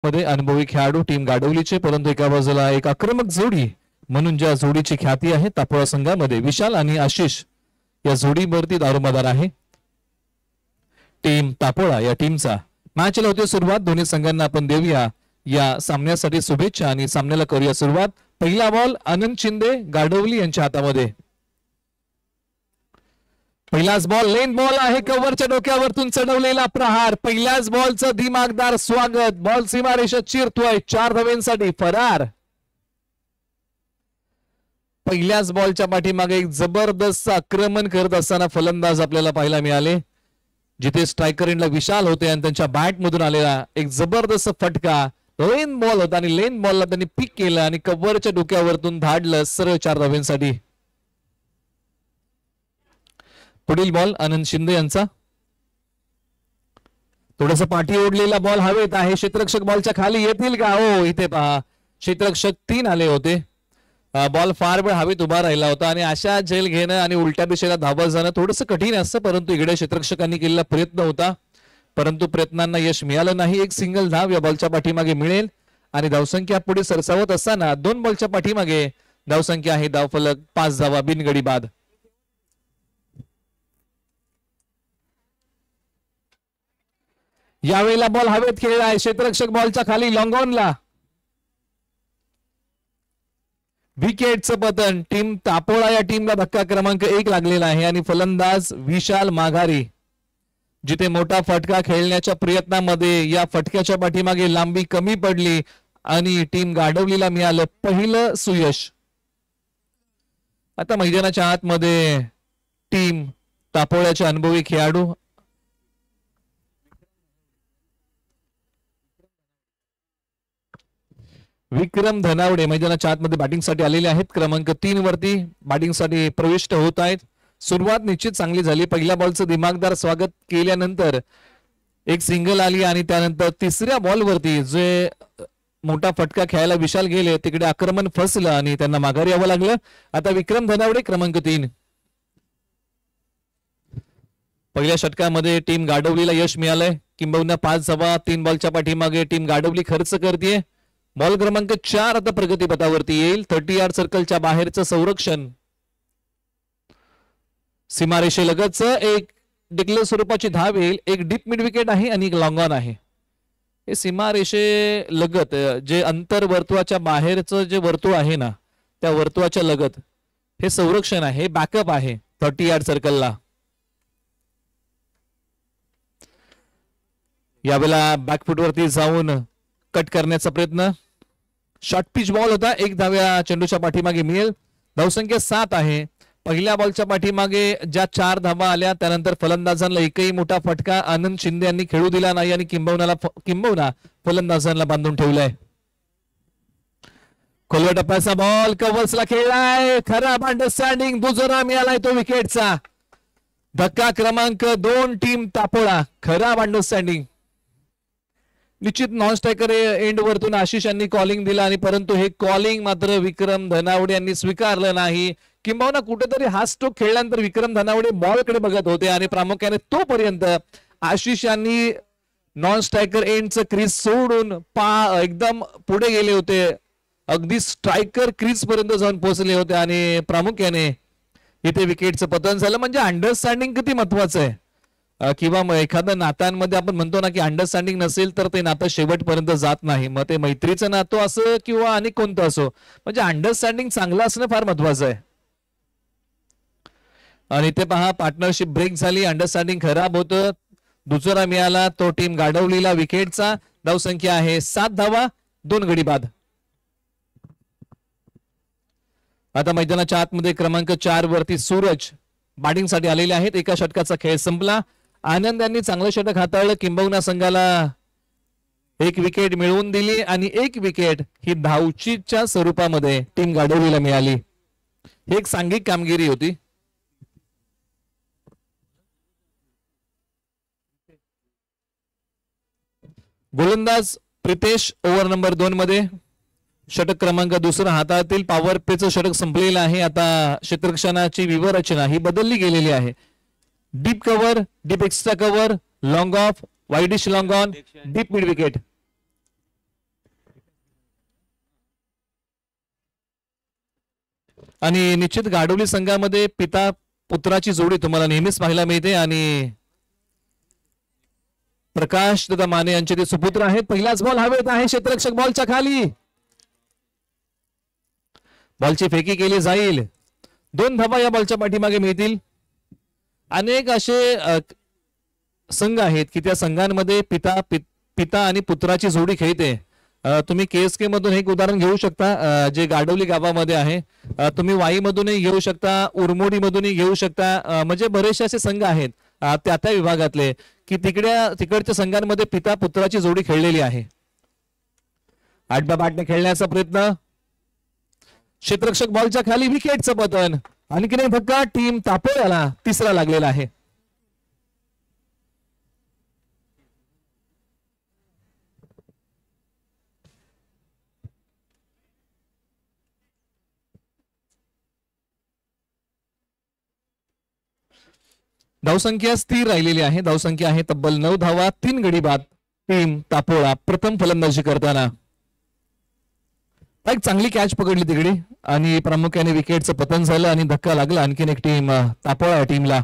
मध्ये अनुभवी खेळाडू टीम गाडवलीचे, परंतु एका बाजूला एक आक्रमक जोडी म्हणून ज्या जोडीची ख्याती आहे तापोळा संघामध्ये विशाल आणि आशिष या जोडीवरती दारोमदार आहे. टीम तापोळा या टीमचा मॅचला होती सुरुवात. दोन्ही संघांना आपण देऊया या सामन्यासाठी शुभेच्छा आणि सामन्याला करूया सुरुवात. पहिला बॉल आनंद शिंदे गाडवली यांच्या हातामध्ये. पहिलाच बॉल लेन बॉल आहे, कव्हरच्या डोक्यावरतून चढवलेला प्रहार. पहिल्याच बॉलचं दिमागदार स्वागत. बॉल सीमारेषा चिरतोय, 4 धावांसाठी फरार. पहिल्याच बॉलच्या पाठीमागे एक जबरदस्त आक्रमण करत असताना फलंदाज आपल्याला पाहायला मिळाले, जिथे स्ट्रायकर एंडला विशाल होते आणि त्यांच्या बॅट मधून आलेला एक जबरदस्त फटका लेन बॉल होता आणि लेन बॉलला त्यांनी पिक केलं आणि कव्हरच्या डोक्यावरतून धाडलं सरळ 4 धावांसाठी. पुढील बॉल आनंद शिंदे यांचा. थोडस पाठी ओढलेला बॉल हवेत आहे. क्षेत्ररक्षक बॉलच्या खाली येतील का? हो, इथे पहा क्षेत्ररक्षक 3 आले होते. बॉल फार वेळ हवेत उभा राहिला होता आणि अशा झेल घेणं आणि उलट्या दिशेला धावत जाणं थोडंसं कठीण असतं, परंतु इकडे क्षेत्ररक्षकांनी केलेला प्रयत्न होता, परंतु प्रयत्नांना यश मिळालं नाही. एक सिंगल धाव या बॉलच्या पाठीमागे मिळेल आणि धावसंख्या पुढे सरसावत असताना 2 बॉलच्या पाठीमागे धावसंख्या आहे धावफलक 5 धावा बिनगडी बाद. यावेळेला बॉल हवेत खेळला आहे. क्षेत्ररक्षक बॉलच्या खाली लॉंगॉनला. विकेटचं पतन. टीम तापोळा या टीमला धक्का क्रमांक 1 लागलेला आहे आणि फलंदाज विशाल माघारी, जिथे मोठा फटका खेळण्याच्या प्रयत्नामध्ये या फटक्याच्या पाठीमागे लांबी कमी पडली आणि टीम गाडवलीला मिळालं पहिलं सुयश. आता मैदानाच्या आतमध्ये टीम तापोळ्याचे अनुभवी खेळाडू विक्रम धनावडे मैदानाच्या आतमध्ये बॅटिंगसाठी आलेले आहेत. क्रमांक 3 वरती बॅटिंगसाठी प्रविष्ट होत आहेत. सुरुवात निश्चित चांगली झाली. पहिल्या बॉलचं दिमागदार स्वागत केल्यानंतर एक सिंगल आली आणि त्यानंतर तिसऱ्या बॉलवरती जे मोठा फटका खेळायला विशाल गेले तिकडे आक्रमण फसलं आणि त्यांना माघारी यावं लागलं. आता विक्रम धनावडे क्रमांक 3. पहिल्या षटकामध्ये टीम गाडवलीला यश मिळालंय. किंबहुना 5 धावा 3 बॉलच्या पाठीमागे टीम गाडवली खर्च करते. बॉल क्रमांक 4 आता प्रगतीपथावरती येईल. 30 यार्ड सर्कलच्या बाहेरचं संरक्षण. सीमारेषेलगतच एक डिक्लेअर स्वरूपाची धाव येईल. एक डीप मिड विकेट आहे आणि एक लॉंग ऑन आहे. हे सीमारेषे लगत जे अंतर वर्तुळाच्या बाहेरचं जे वर्तुळ आहे ना, त्या वर्तुळाच्या लगत हे संरक्षण आहे, बॅकअप आहे 30 यार्ड सर्कलला. यावेळेला बॅकफुटवरती जाऊन कट करण्याचा प्रयत्न. शॉर्ट पिच बॉल होता. 1 धाव्या चेंडूच्या पाठीमागे मिळेल. धावसंख्या 7 आहे. पहिल्या बॉलच्या पाठीमागे ज्या 4 धावा आल्या त्यानंतर फलंदाजांना एकही मोठा फटका आनंद शिंदे यांनी खेळू दिला नाही आणि किंबहुना फलंदाजांना बांधून ठेवलाय. खोलव्या टप्प्याचा बॉल कव्हर्सला खेळलाय. खराब अंडरस्टँडिंग दुजोरा मिळालाय तो विकेटचा. धक्का क्रमांक 2 टीम तापोळा. खराब अंडरस्टँडिंग. निश्चित नॉन स्ट्रायकर एंड वरतून आशिष यांनी कॉलिंग दिला आणि परंतु हे कॉलिंग मात्र विक्रम धनावडे यांनी स्वीकारलं नाही. किंबहुना कुठेतरी हा स्ट्रोक खेळल्यानंतर विक्रम धनावडे बॉलकडे बघत होते आणि प्रामुख्याने तोपर्यंत आशिष यांनी नॉन स्ट्रायकर एंडचं क्रीज सोडून एकदम पुढे गेले होते. अगदी स्ट्रायकर क्रीज पर्यंत जाऊन पोहोचले होते आणि प्रामुख्याने इथे विकेटचं पतन झालं. म्हणजे अंडरस्टँडिंग किती महत्वाचं आहे. किंवा एखाद्या नात्यांमध्ये आपण म्हणतो ना की अंडरस्टँडिंग नसेल तर ते नातं शेवटपर्यंत जात नाही. मग ते मैत्रीचं नातं असो किंवा आणि कोणतं असो, म्हणजे अंडरस्टँडिंग चांगलं असणं फार महत्वाचं आहे. आणि ते पहा पार्टनरशिप ब्रेक झाली, अंडरस्टँडिंग खराब होतं. दुसरा मिळाला तो टीम गाडवलीला विकेटचा. धावसंख्या आहे 7 धावा 2 गडी बाद. आता मैदानाच्या आतमध्ये क्रमांक 4 वरती सूरज बॅटिंगसाठी आलेले आहेत. एका षटकाचा खेळ संपला. आनंद यांनी चांगलं षटक हाताळलं. किंबहुना संघाला 1 विकेट मिळवून दिली आणि 1 विकेट ही धावचीच्या स्वरूपामध्ये टीम गाडवलीला मिळाली. ही एक सांघिक कामगिरी होती. गोलंदाज प्रितेश ओव्हर नंबर 2 मध्ये षटक क्रमांक 2 हातातील. पॉवर प्लेचं षटक संपलेलं आहे. आता क्षेत्ररक्षणाची विवरचना ही बदलली गेलेली आहे. Deep cover, deep extra cover, long of, widish long on, deep mid wicket. आणि निश्चित गाडवली संघामध्ये पिता पुत्राची जोडी तुम्हाला नेहमीच पाहायला मिळते आणि प्रकाश दादा माने यांचे ते सुपुत्र आहेत. पहिलाच बॉल हवेत आहे, क्षेत्ररक्षक बॉलच्या खाली, बॉलची फेकी केली जाईल. 2 धावा या बॉलच्या पाठीमागे मिळतील. अनेक असे संघ आहेत की त्या संघांमध्ये पिता आणि पुत्राची जोडी खेळते. तुम्ही KSK मधून एक उदाहरण घेऊ शकता जे गाडवली गावामध्ये आहे. तुम्ही वाई मधूनही घेऊ शकता, उरमोडी मधूनही घेऊ शकता. म्हणजे बरेचसे असे संघ आहेत त्या विभागातले की तिकडच्या संघांमध्ये पिता पुत्राची जोडी खेळलेली आहे. 8-8 ने खेळण्याचा प्रयत्न, क्षेत्ररक्षक बॉलच्या खाली, विकेटचं पतन. आणखीन एक धक्का, टीम तापोळ्याला तिसरा लागलेला आहे. धावसंख्या स्थिर राहिलेली आहे. धावसंख्या आहे तब्बल 9 धावा, 3 गडी बाद. टीम तापोळा प्रथम फलंदाजी करताना एक चांगली कॅच पकडली तिकडे आणि प्रामुख्याने विकेटचं पतन झालं आणि धक्का लागला आणखीन एक टीम तापोळा टीमला.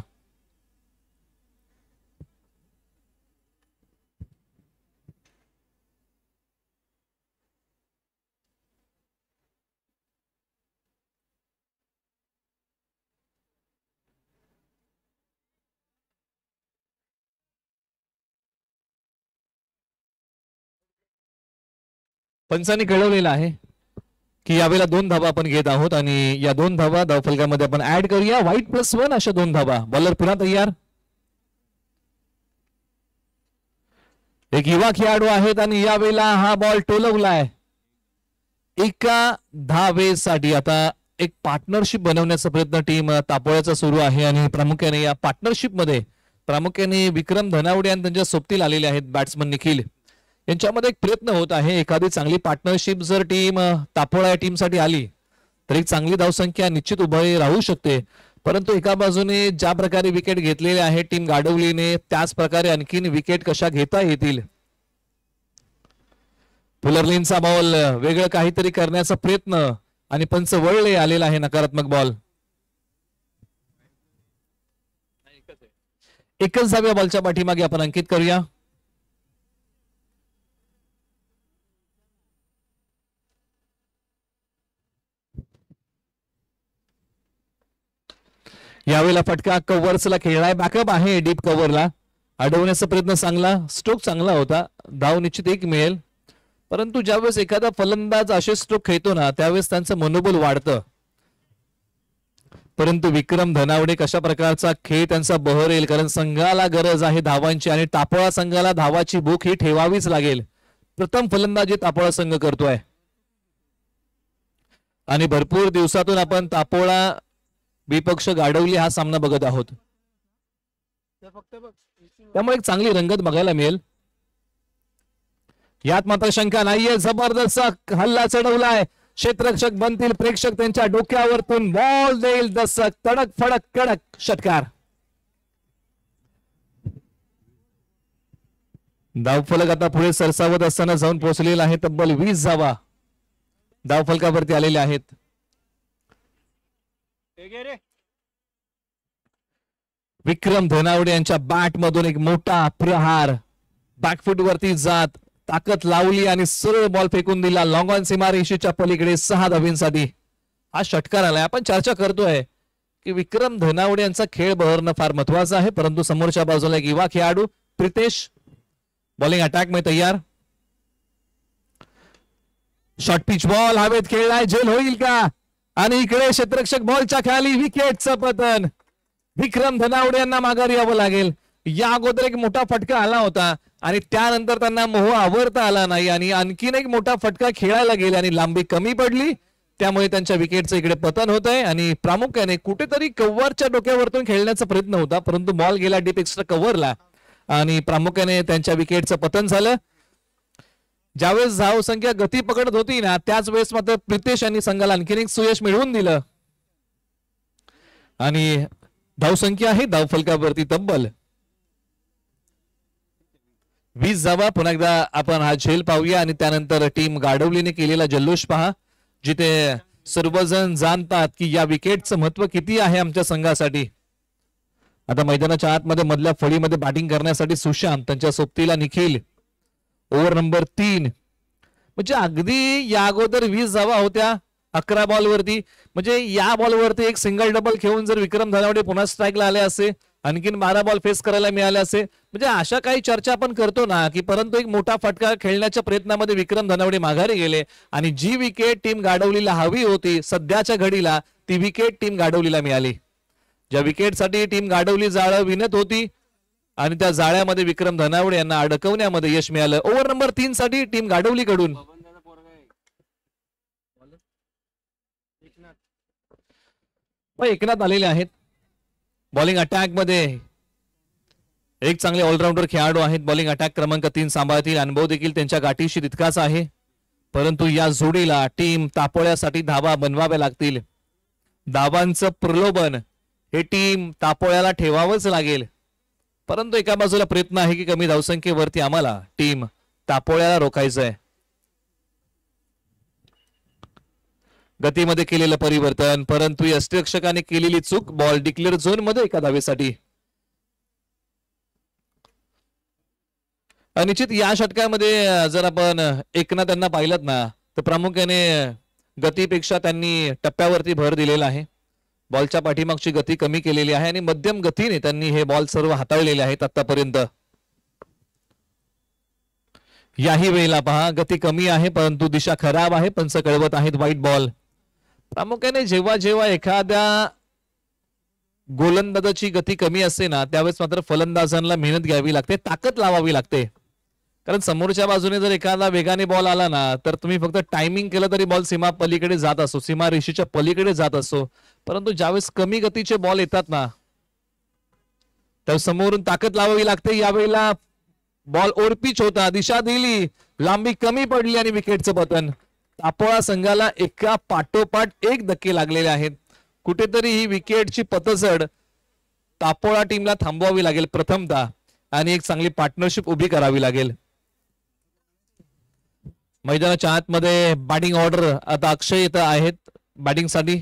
पंचांनी कळवलेलं आहे की यावेळेला 2 धावा आपण घेत आहोत आणि या 2 धावा धावफलकामध्ये आपण ऍड करूया. वाईट +1 अशा 2 धावा. बॉलर पुन्हा तयार. एक युवा खेळाडू आहेत आणि यावेळेला हा बॉल टोलवलाय. एका धावेसाठी आता एक पार्टनरशिप बनवण्याचा प्रयत्न टीम तापोळ्याचा सुरू आहे आणि प्रामुख्याने या पार्टनरशिप मध्ये प्रामुख्याने विक्रम धनावडे आणि त्यांच्या सोबतील आलेले आहेत बॅट्समन निखिल. यांच्यामध्ये एक प्रयत्न होत आहे. एखादी चांगली पार्टनरशिप जर टीम तापोळा या टीमसाठी आली तर एक चांगली धावसंख्या निश्चित उभी राहू शकते. परंतु एका बाजूने ज्या प्रकारे विकेट घेतलेले आहे टीम गाडवलीने त्याच प्रकारे आणखीन विकेट कशा घेता येतील. फुलरलीनचा बॉल वेगळं काहीतरी करण्याचा प्रयत्न आणि पंच वळले आलेला आहे. नकारात्मक बॉल. एकच धाव या बॉलच्या पाठीमागे आपण अंकित करूया. यावेळेला फटका कव्हर्सला खेळलाय. बॅकअप आहे डीप कव्हरला. अडवण्याचा प्रयत्न चांगला, स्ट्रोक चांगला होता. धाव निश्चित 1 मिळेल. परंतु ज्यावेळेस एखादा फलंदाज असे स्ट्रोक खेळतो ना त्यावेळेस त्यांचं मनोबल वाढतं. परंतु विक्रम धनावडे कशा प्रकारचा खेळ त्यांचा बहरेल कारण संघाला गरज आहे धावांची आणि तापोळा संघाला धावाची भूक ही ठेवावीच लागेल. प्रथम फलंदाजी तापोळा संघ करतोय आणि भरपूर दिवसातून आपण तापोळा विपक्ष गाडवली हा सामना बघत आहोत. त्यामुळे एक चांगली रंगत बघायला मिळेल. यात मात्र शंका नाहीये. जबरदस्त हल्ला चढवलाय. क्षेत्ररक्षक बनतील प्रेक्षक त्यांच्या डोक्यावरतून बॉल देईल दशक. तडक फडक कडक षटकार. धावफलक आता पुढे सरसावत असताना जाऊन पोहोचलेला आहे. तब्बल 20 धावा धावफलकावरती आलेल्या आहेत. विक्रम धनावडे यांच्या बॅट मधून एक मोठा प्रहार. बॅकफुट वरती जात ताकद लावली आणि सरळ बॉल फेकून दिला. लॉंग ऑन सीमारेषेच्या पलीकडे 6 धावींसाठी हा षटकार आलाय. आपण चर्चा करतोय की विक्रम धनावडे यांचा खेळ बहरणं फार महत्वाचं आहे. परंतु समोरच्या बाजूला एक युवा खेळाडू प्रितेश बॉलिंग अटॅक मध्ये तयार. शॉर्ट पिच बॉल हवेत खेळलाय. झेल होईल का? आणि इकडे क्षेत्ररक्षक बॉलच्या खाली. विकेटचं पतन. विक्रम धनावडे यांना माघार यावं लागेल. या अगोदर एक मोठा फटका आला होता आणि त्यानंतर त्यांना मोह आवरता आला नाही आणि आणखीन एक मोठा फटका खेळायला गेले आणि लांबी कमी पडली. त्यामुळे त्यांच्या विकेटचं इकडे पतन होत आहे आणि प्रामुख्याने कुठेतरी कव्हरच्या डोक्यावरतून खेळण्याचा प्रयत्न होता परंतु बॉल गेला डीप एक्स्ट्रा कव्हरला आणि प्रामुख्याने त्यांच्या विकेटचं पतन झालं. ज्यावेळेस धावसंख्या गती पकडत होती ना त्याच वेळेस मात्र प्रितेश यांनी संघाला आणखीन एक सुयश मिळवून दिलं आणि धावसंख्या आहे धावफलकावरती तब्बल 20 धावा. पुन्हा एकदा आपण हा झेल पाहूया आणि त्यानंतर टीम गाडवलीने केलेला जल्लोष पहा जिथे सर्वजण जाणतात की या विकेटचं महत्व किती आहे आमच्या संघासाठी. आता मैदानाच्या आतमध्ये मधल्या फळीमध्ये बॅटिंग करण्यासाठी सुशांत, त्यांच्या सोबतीला निखिल. Over number 3. म्हणजे अगदी या अगोदर 20 धावा होत्या 11 बॉलवरती. म्हणजे या बॉलवरती एक सिंगल डबल खेळून जर विक्रम धनावडे पुन्हा स्ट्राईकला आले असे, आणखीन 12 बॉल फेस करायला मिळाले असे. म्हणजे अशा काही चर्चा आपण करतो ना की, परंतु एक मोठा फटका खेळण्याच्या प्रयत्नामध्ये विक्रम धनावडे माघारी गेले आणि जी विकेट टीम गाडवलीला हवी होती सध्याच्या घडीला ती विकेट टीम गाडवलीला मिळाली. ज्या विकेटसाठी टीम गाडवली जाळं विणत होती आणि त्या जाळ्यामध्ये विक्रम धनावडे यांना अडकवण्यामध्ये यश मिळालं. ओव्हर नंबर 3 साठी टीम गाडवलीकडून एकनाथ आलेले आहेत. बॉलिंग अटॅक मध्ये एक चांगले ऑलराऊंडर खेळाडू आहेत. बॉलिंग अटॅक क्रमांक 3 सांभाळतील. अनुभव देखील त्यांच्या गाठीशी तितकाच आहे. परंतु या जोडीला टीम तापोळ्यासाठी धावा बनवाव्या लागतील. धावांचं प्रलोभन हे टीम तापोळ्याला ठेवावंच लागेल. परंतु एका बाजूला प्रयत्न आहे की कमी धावसंख्येवरती आम्हाला टीम तापोळ्याला रोखायचं आहे. गतीमध्ये केलेलं परिवर्तन, परंतु यष्टिरक्षकाने केलेली चूक. बॉल डिक्लेअर झोन मध्ये एका धावेसाठी. निश्चित या षटकामध्ये जर आपण एकनाथ त्यांना पाहिलं ना तर प्रामुख्याने गतीपेक्षा त्यांनी टप्प्यावरती भर दिलेला आहे. बॉलच्या पाठीमागची गती कमी केलेली आहे आणि मध्यम गतीने त्यांनी हे बॉल सर्व हाताळलेले आहेत आतापर्यंत. याही वेळेला पहा गती कमी आहे परंतु दिशा खराब आहे. पंच कळवत आहेत व्हाईट बॉल. प्रामुख्याने जेव्हा जेव्हा एखाद्या गोलंदाजाची गती कमी असते ना त्यावेळेस मात्र फलंदाजांना मेहनत घ्यावी लागते, ताकद लावावी लागते. कारण समोरच्या बाजूने जर एखादा वेगाने बॉल आला ना तर तुम्ही फक्त टायमिंग केलं तरी बॉल सीमा पलीकडे जात असो, सीमा रेषेच्या पलीकडे जात असो. परंतु ज्यावेळेस कमी गतीचे बॉल येतात ना त्यावेळेस समोरून ताकद लावावी लागते. यावेळेला बॉल ओरपिच होता, दिशा दिली, लांबी कमी पडली आणि विकेटचं पतन. तापोळा संघाला एका पाठोपाठ एक धक्के लागलेले आहेत. कुठेतरी ही विकेटची पतझड तापोळा टीमला थांबवावी लागेल प्रथमतः आणि एक चांगली पार्टनरशिप उभी करावी लागेल. मैदानाच्या आतमध्ये बॅटिंग ऑर्डर आता अक्षय येत आहेत बॅटिंग साठी,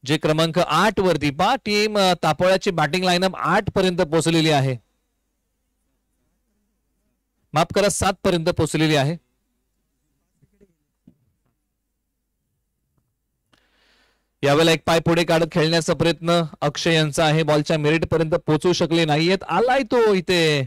जे क्रमांक 8 वरती पहा टीम तापोळ्याची बॅटिंग लाईनअप 8 पर्यंत पोहोचलेली आहे. माफ करा 7 पर्यंत पोहोचलेली आहे. यावेळेला एक पाय पुढे काढत खेळण्याचा प्रयत्न अक्षय यांचा आहे. बॉलच्या मेरिट पर्यंत पोहोचू शकले नाहीयेत. आलाय तो इथे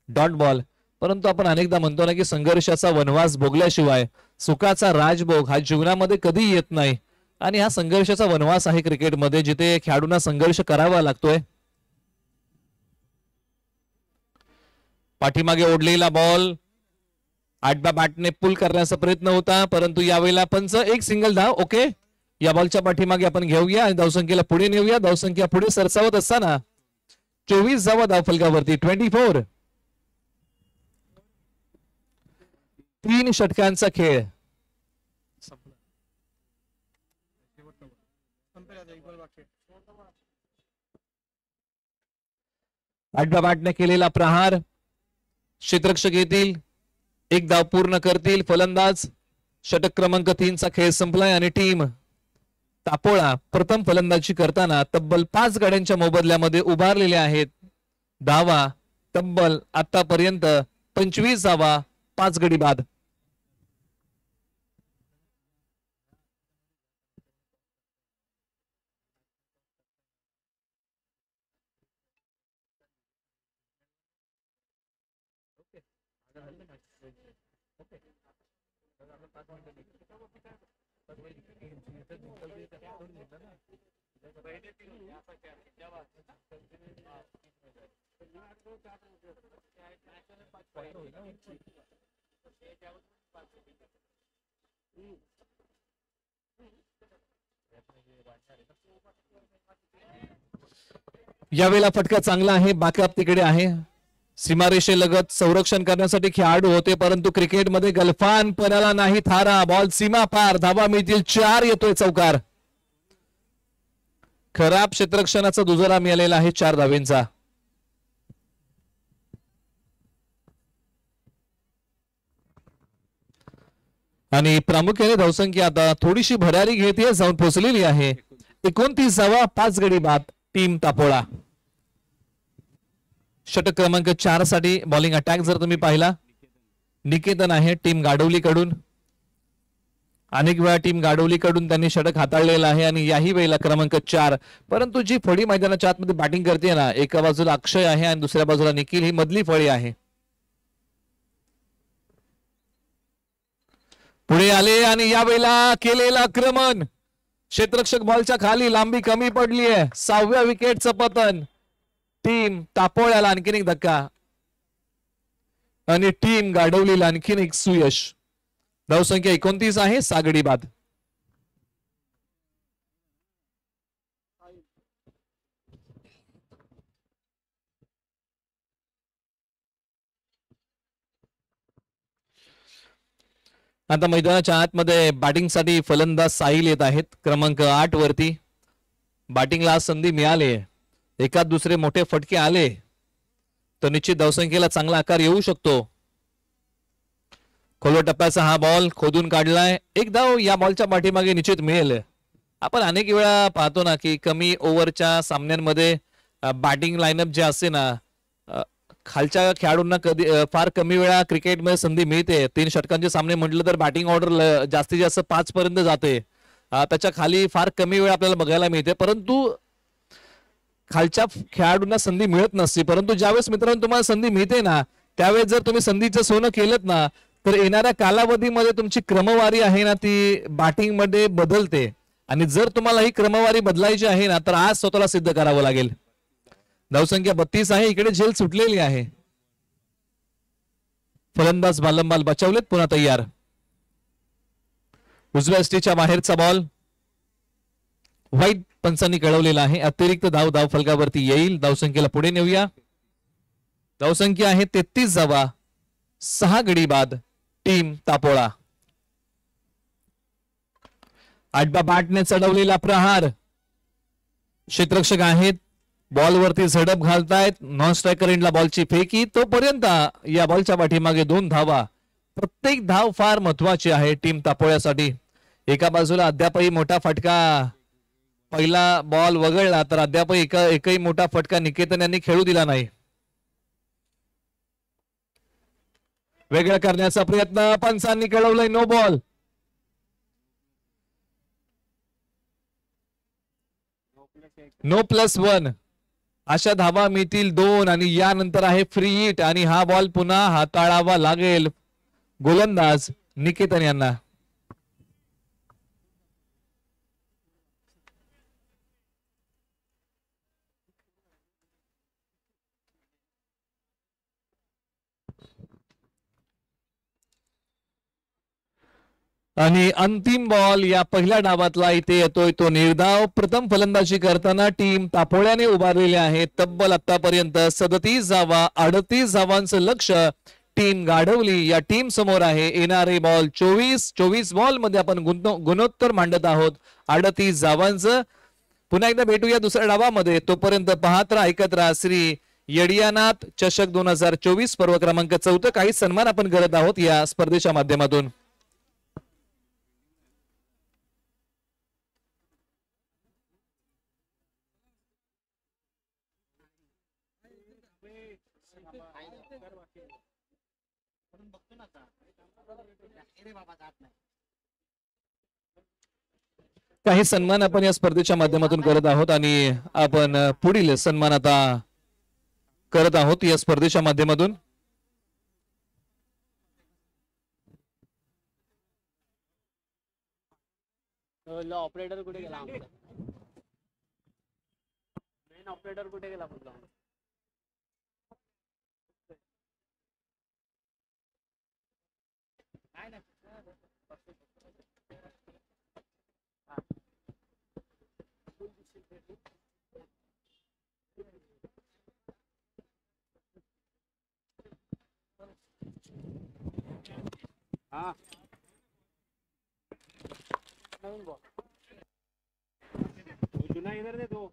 डॉट बॉल. परंतु आपण अनेकदा म्हणतो ना की संघर्षाचा वनवास भोगल्याशिवाय सुखाचा राजभोग हा जीवनामध्ये कधी येत नाही. आणि हा संघर्षाचा वनवास आहे क्रिकेटमध्ये, जिथे खेळाडूंना संघर्ष करावा लागतोय. पाठीमागे ओढलेला बॉल आडव्या बॅटने पुल करण्याचा प्रयत्न होता परंतु यावेळेला पंच एक सिंगल धाव. ओके, या बॉलच्या पाठीमागे आपण घेऊया आणि धावसंख्येला पुढे नेऊया. धावसंख्या पुढे सरसावत असताना 24 धावा धावफलकावरती. 24. 3 षटकांचा खेळ. आडव्या बॅटने केलेला प्रहार क्षेत्ररक्षक येतील, एक धाव पूर्ण करतील फलंदाज. षटक क्रमांक 3 चा खेळ संपलाय आणि टीम तापोळा प्रथम फलंदाजी करताना तब्बल 5 गड्यांच्या मोबदल्यामध्ये उभारलेल्या आहेत. धावा तब्बल आतापर्यंत 25 धावा 5 गडी बाद. यावेळेला फटका चांगला आहे. बॅकअप तिकडे आहे. सीमारेषेलगत संरक्षण करण्यासाठी खेळाडू होते परंतु क्रिकेटमध्ये गलफान पणाला नाही थारा. बॉल सीमा पार. धावा मिळतील 4. येतोय चौकार. खराब क्षेत्ररक्षणाचा दुजोरा मिळालेला आहे 4 धावेंचा. आणि प्रामुख्याने धावसंख्या आता थोडीशी भरारी घेते जाऊन पोहोचलेली आहे. 29वा 5 गडी बाद टीम तापोळा. षटक क्रमांक 4 साठी बॉलिंग अटॅक जर तुम्ही पाहिला निकेतन आहे टीम गाडवली कडून. अनेक वेळा टीम गाडवली कडून त्यांनी षटक हाताळलेला आहे आणि याही वेळेला क्रमांक 4. परंतु जी फळी मैदानाच्या आतमध्ये बॅटिंग करते ना, एका बाजूला अक्षय आहे आणि दुसऱ्या बाजूला निखिल, ही मधली फळी आहे. पुढे आले आणि या वेळेला केलेलं आक्रमण, क्षेत्ररक्षक बॉलच्या खाली, लांबी कमी पडली आहे. 6व्या विकेटचं पतन. टीम तापोळ्याला आणखीन एक धक्का आणि टीम गाडवलीला आणखीन एक सुयश. धावसंख्या 29 आहे, 6 गडी बाद. आता मैदानाच्या आतमध्ये बॅटिंगसाठी फलंदाज साहिल येत आहेत क्रमांक 8 वरती. बॅटिंगला आज संधी मिळाली, एकाच दुसरे मोठे फटके आले तर निश्चित धावसंख्येला चांगला आकार येऊ शकतो. खोलवर टप्प्याचा हा बॉल खोदून काढलाय. एक धाव या बॉलच्या पाठीमागे निश्चित मिळेल. आपण अनेक वेळा पाहतो ना की कमी ओव्हरच्या सामन्यांमध्ये बॅटिंग लाईनअप जे असते ना, खालच्या खेळाडूंना कधी फार कमी वेळा क्रिकेटमध्ये संधी मिळते. 3 षटकांचे सामने म्हटलं तर बॅटिंग ऑर्डर जास्तीत जास्त 5 पर्यंत जाते. त्याच्या खाली फार कमी वेळा आपल्याला बघायला मिळते, परंतु खालच्या खेळाडूंना संधी मिळत नसते. परंतु ज्यावेळेस मित्रांनो तुम्हाला संधी मिळते ना, त्यावेळेस जर तुम्ही संधीचं सोनं केलं ना, तर येणाऱ्या कालावधीमध्ये तुमची क्रमवारी आहे ना, ती बॅटिंग मध्ये बदलते. आणि जर तुम्हाला ही क्रमवारी बदलायची आहे ना, तर आज स्वतःला सिद्ध करावं लागेल. धावसंख्या 32 आहे, इकडे झेल सुटलेली आहे. फलंदाज बालंबाल बचावलेत, पुन्हा तयार. उजव्या स्टीच्या बाहेरचा बॉल वाईट पंचांनी कळवलेला आहे. अतिरिक्त धाव फलकावरती येईल. धावसंख्येला पुढे नेऊया. धावसंख्या आहे 33 धावा, 6 गडी बाद टीम तापोळा. आडबा बॅटने चढवलेला प्रहार. क्षेत्ररक्षक आहेत, बॉलवरती झडप घालतायत. नॉन स्ट्रायकर एंडला बॉलची फेकी. तोपर्यंत या बॉलच्या पाठीमागे 2 धावा. प्रत्येक धाव फार महत्वाची आहे टीम तापोळ्यासाठी. एका बाजूला अद्यापही मोठा फटका, पहिला बॉल वगळला तर अद्यापही एकही मोठा फटका निकेतन यांनी खेळू दिला नाही. वेगळं करण्याचा प्रयत्न, पंचांनी कळवलंय नो बॉल. नो +1 अशा धावा मिळतील 2 आणि यानंतर आहे फ्री हिट आणि हा बॉल पुन्हा हाताळावा लागेल गोलंदाज निकेतन यांना. आणि अंतिम बॉल या पहिल्या डावातला इथे येतोय तो निर्धाव. प्रथम फलंदाजी करताना टीम तापोळ्याने उभारलेले आहे. तब्बल आतापर्यंत 37 धावा, 38 धावांचं लक्ष टीम गाढवली या टीम समोर आहे. येणारे बॉल 24 बॉल मध्ये आपण गुणोत्तर मांडत आहोत 38 धावांचं. पुन्हा एकदा भेटूया दुसऱ्या डावामध्ये. तोपर्यंत पाहत राहा, ऐकत राहा श्री यडियानाथ चषक 2024 पर्व क्रमांक 14. काही सन्मान आपण करत आहोत या स्पर्धेच्या माध्यमातून. काही सन्मान आपण या स्पर्धेच्या माध्यमातून करत आहोत आणि आपण पुढील सन्मान आता करत आहोत या स्पर्धेच्या माध्यमातून. ऑपरेटर कुठे गेला? मेन ऑपरेटर कुठे गेला? हाँ चुना इधर दे दो.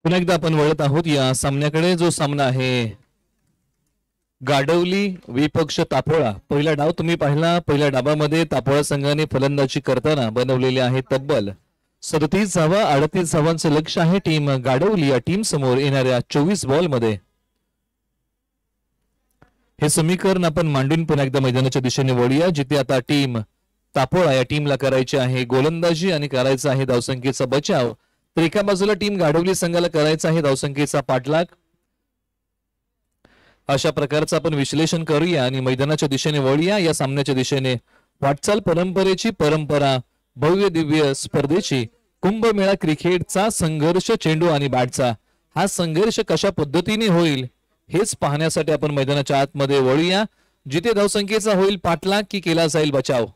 पुन्हा एकदा आपण वळत आहोत या सामन्याकडे, जो सामना आहे गाडवली विपक्ष तापोळा. पहिला डाव तुम्ही पाहिला. पहिल्या डावामध्ये तापोळा संघाने फलंदाजी करताना बनवलेले आहे तब्बल 37 धावा. 38 धावांचं लक्ष आहे टीम गाडवली या टीम समोर येणाऱ्या 24 बॉल मध्ये. हे समीकरण आपण मांडून पुन्हा एकदा मैदानाच्या दिशेने वळूया, जिथे आता टीम तापोळा या टीमला करायची आहे गोलंदाजी आणि करायचा आहे धावसंख्येचा बचाव. तर एका बाजूला टीम गाडवली संघाला करायचा आहे धावसंख्येचा पाठलाग. अशा प्रकारचं आपण विश्लेषण करूया आणि मैदानाच्या दिशेने वळूया. या सामन्याच्या दिशेने वाटचाल परंपरेची परंपरा, भव्य दिव्य स्पर्धेची, कुंभमेळा क्रिकेटचा संघर्ष, चेंडू आणि बॅटचा. हा संघर्ष कशा पद्धतीने होईल हेच पाहण्यासाठी आपण मैदानाच्या आतमध्ये वळूया, जिथे धावसंख्येचा होईल पाठलाग की केला जाईल बचाव.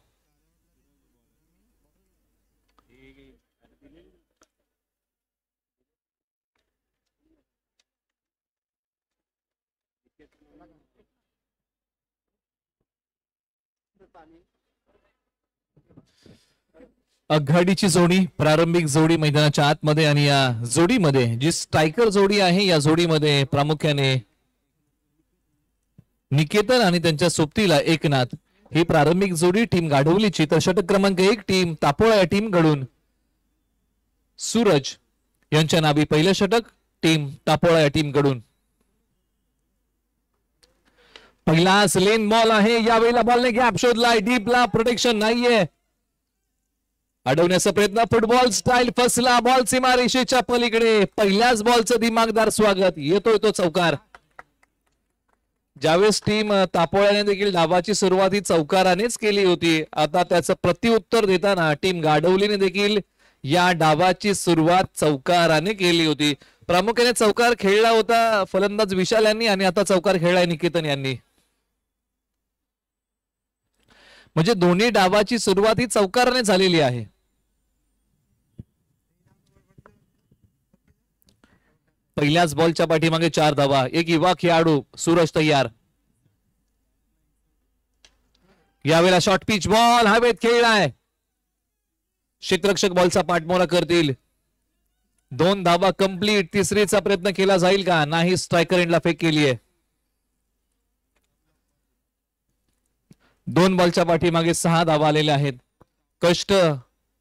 आघाडीची जोडी, प्रारंभिक जोडी मैदानाच्या आतमध्ये, आणि या जोडीमध्ये जी स्ट्रायकर जोडी आहे या जोडीमध्ये प्रामुख्याने निकेतन आणि त्यांच्या सोबतीला एकनाथ ही प्रारंभिक जोडी टीम गाढवलीची. तर षटक क्रमांक 1 टीम तापोळा या टीम कडून सूरज यांच्या नावी पहिलं षटक टीम तापोळा या टीम कडून. पहिला लेन बॉल आहे. यावेळेला बॉलने गॅप शोधलाय, डीपला प्रोटेक्शन नाहीये, अडवण्याचा प्रयत्न, फुटबॉल स्टाईल फसला, बॉल सीमारेषेच्या पलीकडे. पहिल्याच बॉलचं दिमागदार स्वागत, येतोय तो चौकार. ज्यावेळेस टीम तापोळ्याने देखील डावाची सुरुवात ही चौकारानेच केली होती, आता त्याचं प्रत्युत्तर देताना टीम गाढवलीने देखील या डावाची सुरुवात चौकाराने केली होती. प्रामुख्याने चौकार खेळला होता फलंदाज विशाल यांनी आणि आता चौकार खेळलाय निकेतन यांनी. म्हणजे दोन्ही डावाची सुरुवात ही चौकाराने झालेली आहे. पहिल्याच बॉलच्या पाठीमागे 4 धावा. एक युवा खेळाडू सूरज तयार. यावेळेला शॉर्ट पिच बॉल हवेत खेळलाय, क्षेत्ररक्षक बॉलचा पाठमोरा करतील. 2 धावा कंप्लीट. तिसरीचा प्रयत्न केला जाईल का? नाही, स्ट्रायकर एंडला फेक केली आहे. 2 बॉलच्या पाठीमागे 6 धावा आलेल्या आहेत. कष्ट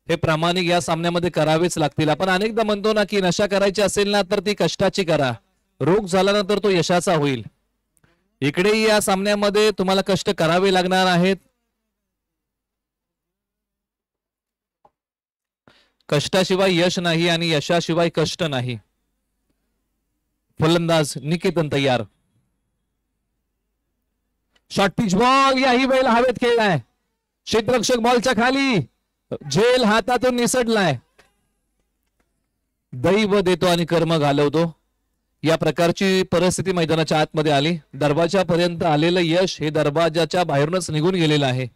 हे प्रामाणिक या सामन्यामध्ये करावेच लागतील. आपण अनेकदा म्हणतो ना की नशा करायची असेल ना तर ती कष्टाची करा, रोग झाला ना तर तो यशाचा होईल. इकडेही या सामन्यामध्ये तुम्हाला कष्ट करावे लागणार आहेत. कष्टाशिवाय यश नाही आणि यशाशिवाय कष्ट नाही. फलंदाज निकेतन तयार. शॉर्ट पिच बॉल याही वेळेला हवेत खेळलाय, क्षेत्ररक्षक बॉलच्या खाली, झेल हातातून निसटलाय. दैव देतो आणि कर्म घालवतो, या प्रकारची परिस्थिती मैदानाच्या आतमध्ये आली. दरवाजापर्यंत आलेलं यश हे दरवाजाच्या बाहेरूनच निघून गेलेलं आहे.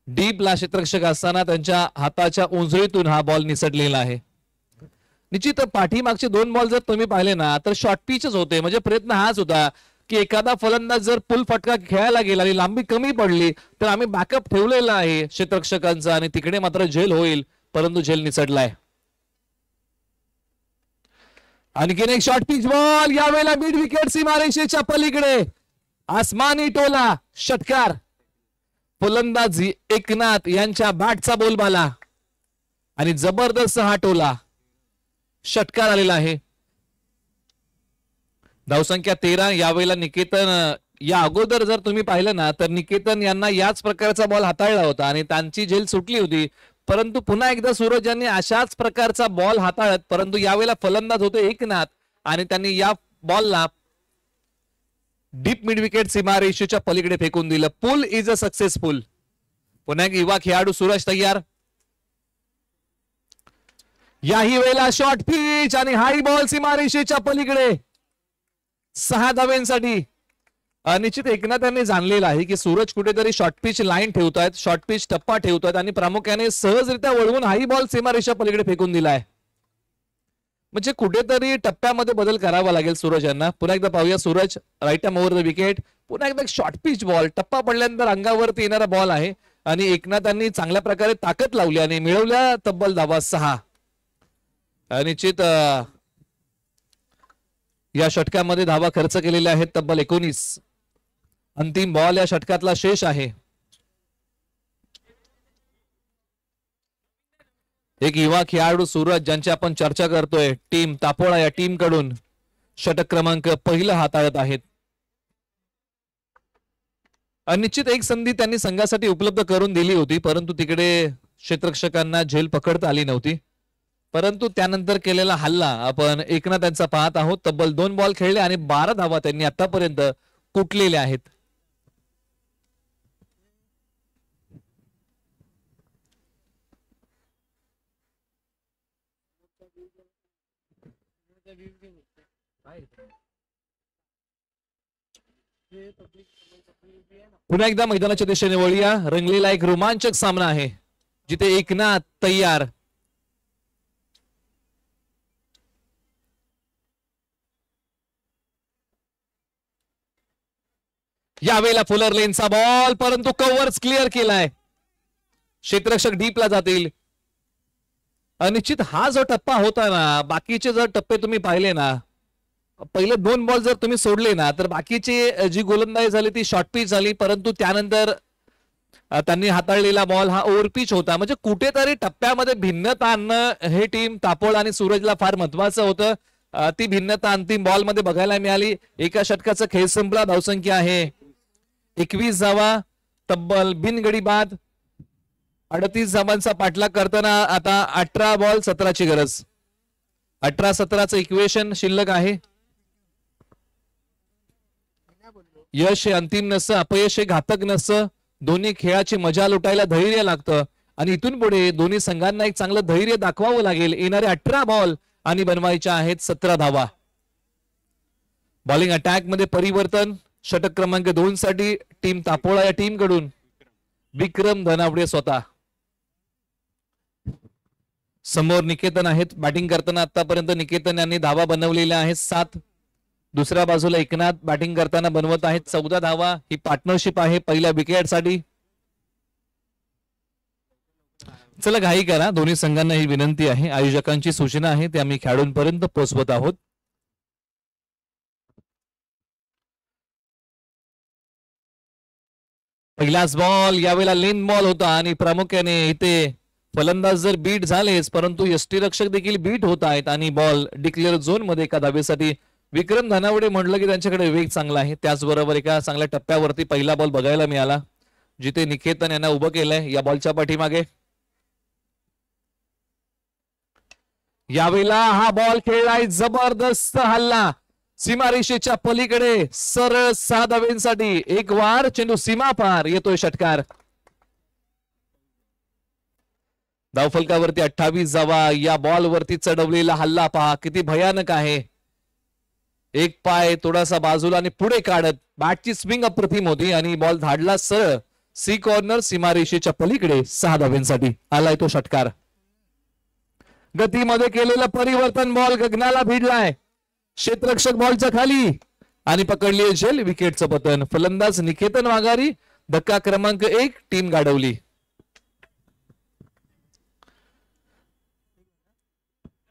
डीपला क्षेत्ररक्षक असताना त्यांच्या हाताच्या उंजळीतून हा बॉल निसटलेला आहे. निश्चित पाठीमागचे 2 बॉल जर तुम्ही पाहिले ना तर शॉर्ट पिचच होते. म्हणजे प्रयत्न हाच होता की एखादा फलंदाज जर पुल फटका खेळायला गेला आणि लांबी कमी पडली तर आम्ही बॅकअप ठेवलेला आहे क्षेत्ररक्षकांचा आणि तिकडे मात्र झेल होईल, परंतु झेल निसटलाय. आणखीन एक शॉर्ट पिच बॉल, यावेळेला मिड विकेट सीमारेषेच्या पलीकडे, आसमानी टोला, षटकार. फलंदाज एकनाथ यांच्या बॅटचा बोलबाला आणि जबरदस्त हा टोला, षटकार आलेला आहे. धावसंख्या 13. यावेळेला निकेतन, या अगोदर जर तुम्ही पाहिलं ना तर निकेतन यांना याच प्रकारचा बॉल हाताळला होता आणि त्यांची झेल सुटली होती, परंतु पुन्हा एकदा सूरज यांनी अशाच प्रकारचा बॉल हाताळत, परंतु यावेळेला फलंदाज होते एकनाथ आणि त्यांनी या बॉलला डीप मिड विकेट सीमारेषेच्या पलीकडे फेकून दिलं. Pull is a successful. पुन्हा एक युवा खेळाडू सूरज तयार. याही वेळेला शॉर्ट पिच आणि हाय बॉल सीमारेषेच्या पलीकडे 6 धाव्यांसाठी. निश्चित एकनाथांनी जाणलेलं आहे की सूरज कुठेतरी शॉर्ट पिच लाईन ठेवतायत, शॉर्ट पिच टप्पा ठेवतायत आणि प्रामुख्याने सहजरित्या वळवून हाई बॉल सीमारेषा पलीकडे फेकून दिलाय. म्हणजे कुठेतरी टप्प्यामध्ये बदल करावा लागेल सूरज यांना. पुन्हा एकदा पाहूया Suraj, right arm over the wicket. पुन्हा एकदा शॉर्ट पिच बॉल, टप्पा पडल्यानंतर अंगावरती येणारा बॉल आहे आणि एकनाथांनी चांगल्या प्रकारे ताकद लावली आणि मिळवल्या तब्बल धावा 6. निश्चित या षटकामध्ये धावा खर्च केलेल्या आहेत तब्बल 19. अंतिम बॉल या षटकातला शेष आहे. एक युवा खेळाडू सूरज ज्यांची आपण चर्चा करतोय, टीम तापोळा या टीम कडून षटक क्रमांक पहिला हाताळत आहेत. अनिश्चित एक संधी त्यांनी संघासाठी उपलब्ध करून दिली होती, परंतु तिकडे क्षेत्ररक्षकांना झेल पकडता आली नव्हती. परंतु त्यानंतर केलेला हल्ला आपण एकना त्यांचा पाहत आहोत. तब्बल 2 बॉल खेळले आणि 12 धावा त्यांनी आतापर्यंत कुटलेल्या आहेत. पुन्हा एकदा मैदानाच्या दिशेने वळूया. रंगलेला एक रोमांचक सामना आहे, जिथे एकनाथ तयार. यावेळेला फुलर लेनचा बॉल, परंतु कव्हर्स क्लिअर केलाय. क्षेत्ररक्षक डीपला जातील. अनिश्चित हा जो टप्पा होता ना, बाकीचे जर टप्पे तुम्ही पाहिले ना, पहिले 2 बॉल जर तुम्ही सोडले ना, तर बाकीची जी गोलंदाजी झाली ती शॉर्ट पिच झाली. परंतु त्यानंतर त्यांनी हाताळलेला बॉल हा ओव्हर पिच होता. म्हणजे कुठेतरी टप्प्यामध्ये भिन्नता आणणं हे टीम तापोळ आणि सूरजला फार महत्वाचं होतं. ती भिन्नता अंतिम बॉल मध्ये बघायला मिळाली. एका षटकाचा खेळ संपला. धावसंख्या आहे 21 धावा. तब्बल बिनगडी बाद. 38 धावांचा पाठलाग करताना आता 18 बॉल 17ची गरज. 18-17चं इक्वेशन शिल्लक आहे. यश हे अंतिम नसतं, अपयश हे घातक नसतं. दोन्ही खेळाची मजा लुटायला धैर्य लागतं आणि इथून पुढे दोन्ही संघांना एक चांगलं धैर्य दाखवावं लागेल. येणारे 18 बॉल आणि बनवायच्या आहेत 17 धावा. बॉलिंग अटॅक मध्ये परिवर्तन. षटक क्रमांक 2 साठी टीम तापोळा या टीम कडून विक्रम धनावडे स्वतः. समोर निकेतन आहेत. बॅटिंग करताना आतापर्यंत निकेतन यांनी धावा बनवलेल्या आहेत 7. दुसऱ्या बाजूला एकनाथ बॅटिंग करताना बनवत आहेत 14 धावा. ही पार्टनरशिप आहे पहिल्या विकेट साठी. चला घाई करा, दोन्ही संघांना ही विनंती आहे. आयोजकांची सूचना आहे, ते आम्ही खेळाडूंपर्यंत पोहोचवत आहोत. पहिलाच बॉल यावेळेला लेन बॉल होता आणि प्रामुख्याने इथे फलंदाज जर बीट झालेच, परंतु यष्टीरक्षक देखील बीट होत आहेत आणि बॉल डिक्लेअर झोन मध्ये एका धावेसाठी. विक्रम धनावडे म्हटलं की त्यांच्याकडे वेग चांगला आहे. त्याचबरोबर एका चांगल्या टप्प्यावरती पहिला बॉल बघायला मिळाला, जिथे निकेतन यांना उभं केलंय या बॉलच्या पाठीमागे. यावेळेला हा बॉल खेळलाय जबरदस्त हल्ला सीमारेषेच्या पलीकडे. सरळ 6 धावेंसाठी एक वार. चेंडू सीमा पार येतोय षटकार. धावफलकावरती 28 धावा. या बॉल वरती चढवलेला हल्ला पहा किती भयानक आहे. एक पाय थोडासा बाजूला आणि पुढे काढत बॅटची स्विंग अप्रतिम होती आणि बॉल धाडला सरळ सी कॉर्नर सीमारेषेच्या पलीकडे. 6 धावेंसाठी आलाय तो षटकार. गतीमध्ये केलेलं परिवर्तन. बॉल गगनाला भिडलाय. क्षेत्ररक्षक बॉलच्या खाली आणि पकडली झेल. विकेटचं पतन. फलंदाज निकेतन वाघारी. धक्का क्रमांक 1 टीम गाडवली.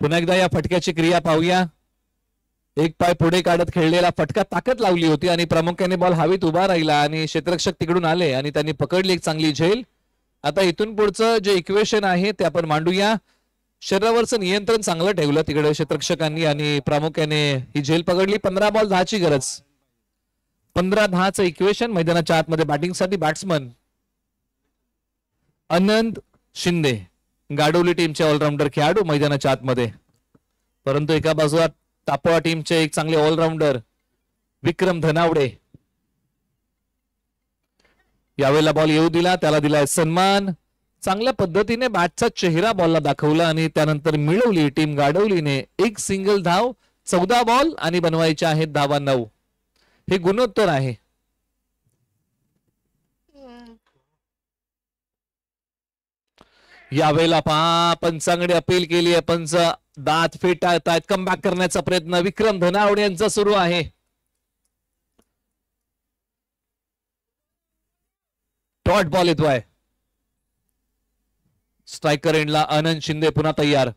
पुन्हा एकदा या फटक्याची क्रिया पाहूया. एक पाय पुढे काढत खेळलेला फटका ताकद लावली होती आणि प्रामुख्याने बॉल हवेत उभा राहिला आणि क्षेत्ररक्षक तिकडून आले आणि त्यांनी पकडली एक चांगली झेल. आता इथून पुढचं जे इक्वेशन आहे ते आपण मांडूया. शरीरावरचं नियंत्रण चांगलं ठेवलं तिकडे क्षेत्ररक्षकांनी आणि प्रामुख्याने ही झेल पकडली. 15 बॉल 10ची गरज. 15-10चं इक्वेशन. मैदानाच्या आतमध्ये बॅटिंगसाठी बॅट्समन अनंत शिंदे, गाडवली टीमचे ऑलराऊंडर खेळाडू मैदानाच्या आतमध्ये. परंतु एका बाजूला तापोळा टीमचे एक चांगले ऑलराऊंडर विक्रम धनावडे. यावेळेला बॉल येऊ दिला, त्याला दिलाय सन्मान. चांगल्या पद्धतीने बॅटचा चेहरा बॉलला दाखवला आणि त्यानंतर मिळवली टीम गाडवलीने एक सिंगल धाव. 14 बॉल आणि बनवायच्या आहेत धावा 9. हे गुणोत्तर आहे. यावेळेला पंचांकडे अपील केली आहे. पंच दात फेटाळतायत. कमबॅक करण्याचा प्रयत्न विक्रम धनावडे यांचा सुरू आहे. डॉट बॉल येतोय. स्ट्रायकर एंडला अनंत शिंदे पुन्हा तयार.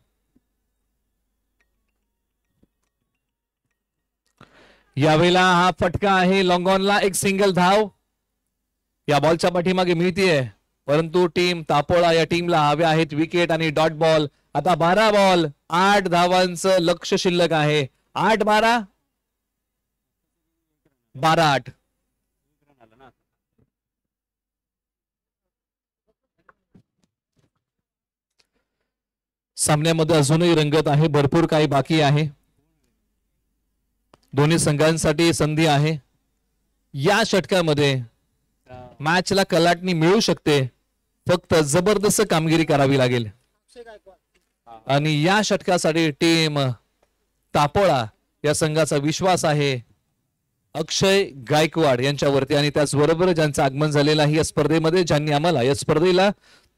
यावेळेला हा फटका आहे लॉंगॉनला, एक सिंगल धाव या बॉलच्या पाठीमागे मिळतीये, परंतु टीम तापोळा या टीमला हव्या आहेत विकेट आणि डॉट बॉल. आता 12 बॉल 8 धावांचं लक्ष शिल्लक आहे. 8-12, 12-8. सामन्यामध्ये अजूनही रंगत आहे, भरपूर काही बाकी आहे. दोन्ही संघांसाठी संधी आहे. या षटकामध्ये मॅचला कलाटणी मिळू शकते, फक्त जबरदस्त कामगिरी करावी लागेल. आणि या षटकासाठी टीम तापोळा या संघाचा विश्वास आहे अक्षय गायकवाड यांच्यावरती, आणि त्याचबरोबर ज्यांचं आगमन झालेलं आहे या स्पर्धेमध्ये, ज्यांनी आम्हाला या स्पर्धेला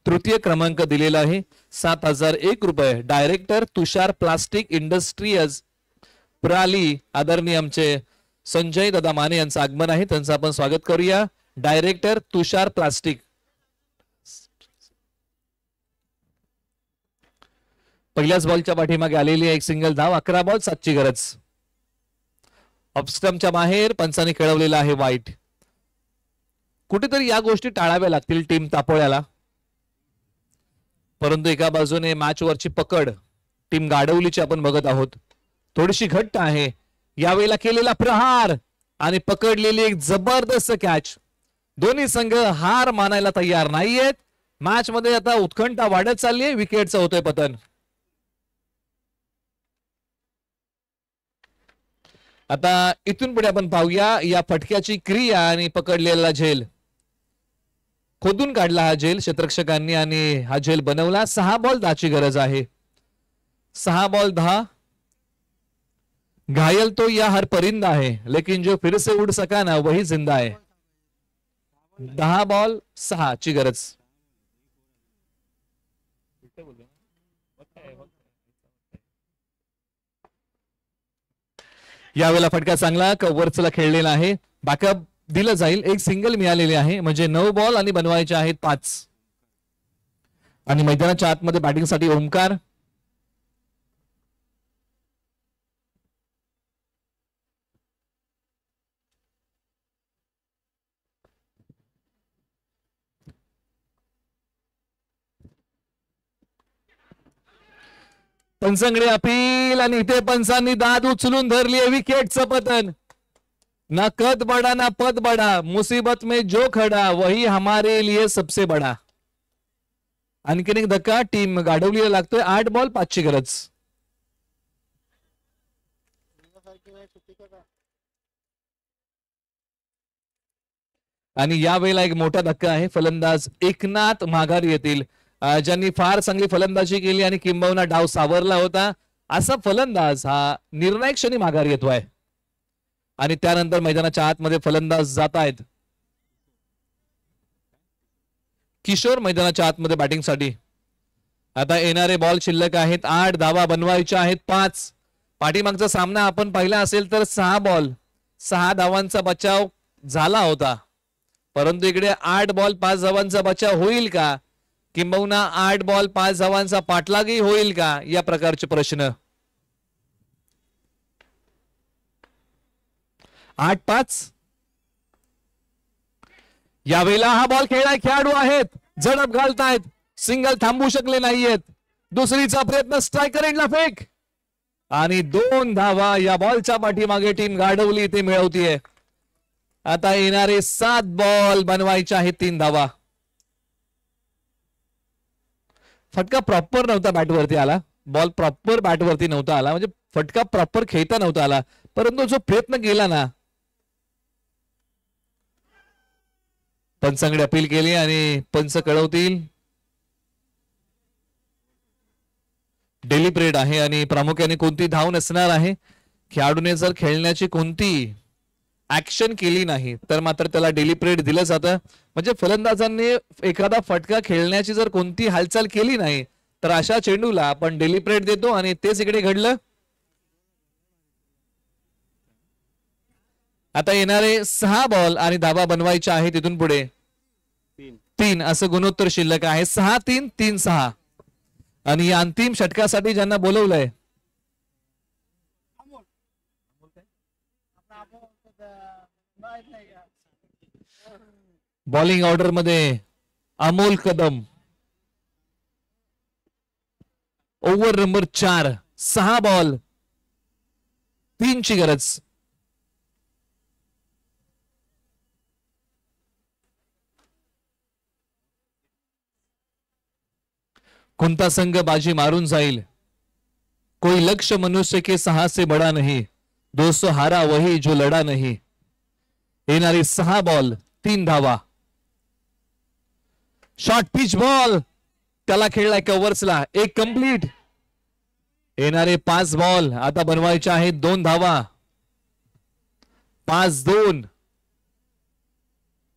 तृतीय क्रमांक दिलेला आहे. 7,001 रुपये. डायरेक्टर तुषार प्लास्टिक इंडस्ट्रीज प्राली, आदरणीय आमचे संजय दादा माने यांचं आगमन आहे, त्यांचं आपण स्वागत करूया. डायरेक्टर तुषार प्लास्टिक. पहिल्याच बॉलच्या पाठीमागे आलेली आहे एक सिंगल धाव. 11 बॉल 7ची गरज. ऑफस्टम्पच्या बाहेर पंचांनी खेळवलेला आहे वाईट. कुठेतरी या गोष्टी टाळाव्या लागतील टीम तापोळ्याला, परंतु एका बाजूने मॅच वरची पकड टीम गाडवलीची आपण बघत आहोत, थोडीशी घट्ट आहे. यावेळेला केलेला प्रहार आणि पकडलेली एक जबरदस्त कॅच. दोन्ही संघ हार मानायला तयार नाहीयेत. मॅच मध्ये आता उत्कंठा वाढत चालली आहे. विकेटचं होतंय पतन. आता इथून पुढे आपण पाहूया या फटक्याची क्रिया आणि पकडलेला झेल. खोदून काढला हा झेल क्षेत्ररक्षकांनी आणि हा झेल बनवला. 6 बॉल 10ची गरज आहे. 6 बॉल 10. घायल तो या हर परिंदा है, लेकिन जो फिर से उड़ सका ना वही जिंदा है. 10 बॉल 6ची गरज. यावेळेला फटका चांगला कव्हरचला खेळलेला आहे. बॅकअप दिलं जाईल. एक सिंगल मिळालेले आहे, म्हणजे 9 बॉल आणि बनवायचे आहेत 5. आणि मैदानाच्या आतमध्ये बॅटिंगसाठी ओमकार. पंचांकडे अपील आणि इथे पंचांनी दाद उचलून धरली आहे. विकेटचं पतन. ना कद बड़ा ना पद बड़ा, मुसीबत में जो खड़ा वही हमारे लिए सबसे बड़ा. आणखीन एक धक्का टीम गाडवलीला लागतोय. 8 बॉल 5ची गरज. आणि यावेळेला एक मोठा धक्का आहे. फलंदाज एकनाथ माघारी येतील, ज्यांनी फार चांगली फलंदाजी केली आणि किंबहुना डाव सावरला होता. असा फलंदाज हा निर्णायक क्षणी माघारी येतोय. आणि त्यानंतर मैदानाच्या आतमध्ये फलंदाज जात आहेत. किशोर मैदानाच्या आतमध्ये बॅटिंगसाठी. आता येणारे बॉल शिल्लक आहेत 8. धावा बनवायच्या आहेत 5. पाठीमागचा सामना आपण पाहिला असेल तर 6 बॉल 6 धावांचा बचाव झाला होता, परंतु इकडे 8 बॉल 5 धावांचा बचाव होईल का, किंबहुना 8 बॉल 5 धावांचा पाठलागही होईल का, या प्रकारचे प्रश्न. 8-5. यावेळेला हा बॉल खेळाय खेळाडू आहेत, झडप घालतायत, सिंगल थांबू शकले नाहीयेत. दुसरीचा प्रयत्न स्ट्रायकर एंडला फेक आणि 2 धावा या बॉलच्या पाठीमागे टीम गाडवली ते मिळवतीये. आता येणारे 7 बॉल बनवायचे आहेत 3 धावा. फटका प्रॉपर नव्हता बॅटवरती आला, बॉल प्रॉपर बॅटवरती नव्हता आला, म्हणजे फटका प्रॉपर खेळता नव्हता आला, परंतु जो प्रयत्न केला ना, पंचांकडे अपील केली आणि पंच कळवतील. डेली परेड आहे आणि प्रामुख्याने कोणती धाव नसणार आहे. खेळाडूने जर खेळण्याची कोणती ऍक्शन केली नाही तर मात्र त्याला डेली परेड दिलं जातं. म्हणजे फलंदाजांनी एखादा फटका खेळण्याची जर कोणती हालचाल केली नाही तर अशा चेंडूला आपण डेली परेड देतो आणि तेच इकडे घडलं. आता येणारे 6 बॉल आणि धावा बनवायच्या आहेत. तिथून पुढे 3 असं गुणोत्तर शिल्लक आहे. 6-3 3-6. आणि या अंतिम षटकासाठी ज्यांना बोलवलंय बॉलिंग ऑर्डर मध्ये Amol Kadam, over number 4, 6 ball 3 ची गरज. कोणता संघ बाजी मारून जाईल? कोई लक्ष्य मनुष्य के साहस से बड़ा नहीं, दोस्तों हारा वही जो लढा नहीं. येणारी 6 बॉल 3 धावा. शॉर्ट पिच बॉल त्याला खेळलाय कव्हर्सला, 1 कंप्लीट. येणारे 5 बॉल आता बनवायचे आहेत 2 धावा. 5-2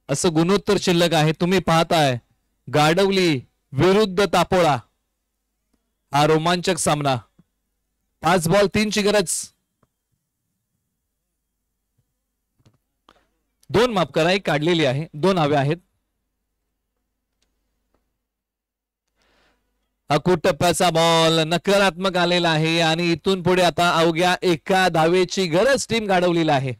असं गुणोत्तर शिल्लक आहे. तुम्ही पाहताय गाडवली विरुद्ध तापोळा हा रोमांचक सामना. 5 बॉल 3 ची गरज. 2 माफ करा, 1 काढलेली आहे, 2 हवे आहेत. अकूट टप्प्याचा बॉल नकारात्मक आलेला आहे आणि इथून पुढे आता अवघ्या 1 धावेची गरज टीम गाडवलेला आहे.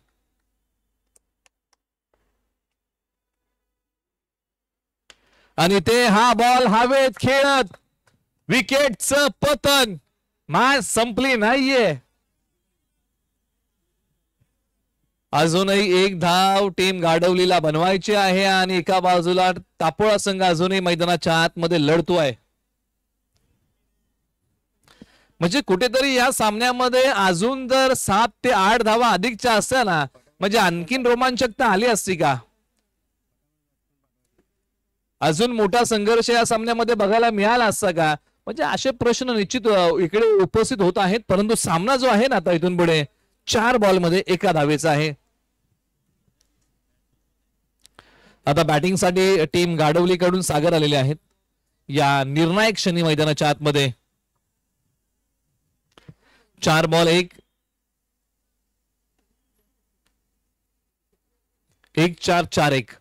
आणि ते हा बॉल हवेत खेळत विकेटचं पतन. मॅच संपली नाहीये. अजूनही 1 धाव टीम गाडवलीला बनवायची आहे आणि एका बाजूला तापोळा संघ अजूनही मैदानाच्या आतमध्ये लढतोय. म्हणजे कुठेतरी या सामन्यामध्ये अजून जर 7 ते 8 धावा अधिकच्या असत्या ना, म्हणजे आणखीन रोमांचकता आली असती का? अजून मोठा संघर्ष या सामन्यामध्ये बघायला मिळाला असता का? म्हणजे असे प्रश्न निश्चित इकडे उपस्थित होत आहेत. परंतु सामना जो आहे ना आता इथून पुढे 4 बॉलमध्ये 1 धावेचा आहे. आता बॅटिंगसाठी टीम गाडवलीकडून सागर आलेले आहेत या निर्णायक क्षणी मैदानाच्या आतमध्ये. 4 बॉल 1, 1-4, 4-1.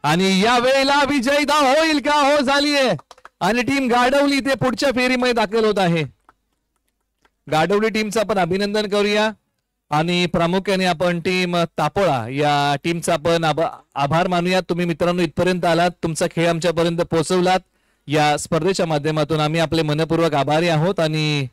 आणि या वेळेला विजयी धाव होईल का? हो झालीये आणि टीम गाडवली ते पुढच्या फेरीमध्ये दाखल होत आहे. गाडवली टीमचं आपण अभिनंदन करूया आणि प्रामुख्याने आपण टीम तापोळा या टीमचा आपण आभार मानूया. तुम्ही मित्रांनो इथपर्यंत आलात, तुमचा खेळ आमच्यापर्यंत पोहोचवलात. या स्पर्धेच्या माध्यमातून आम्ही आपले मनपूर्वक आभारी आहोत आणि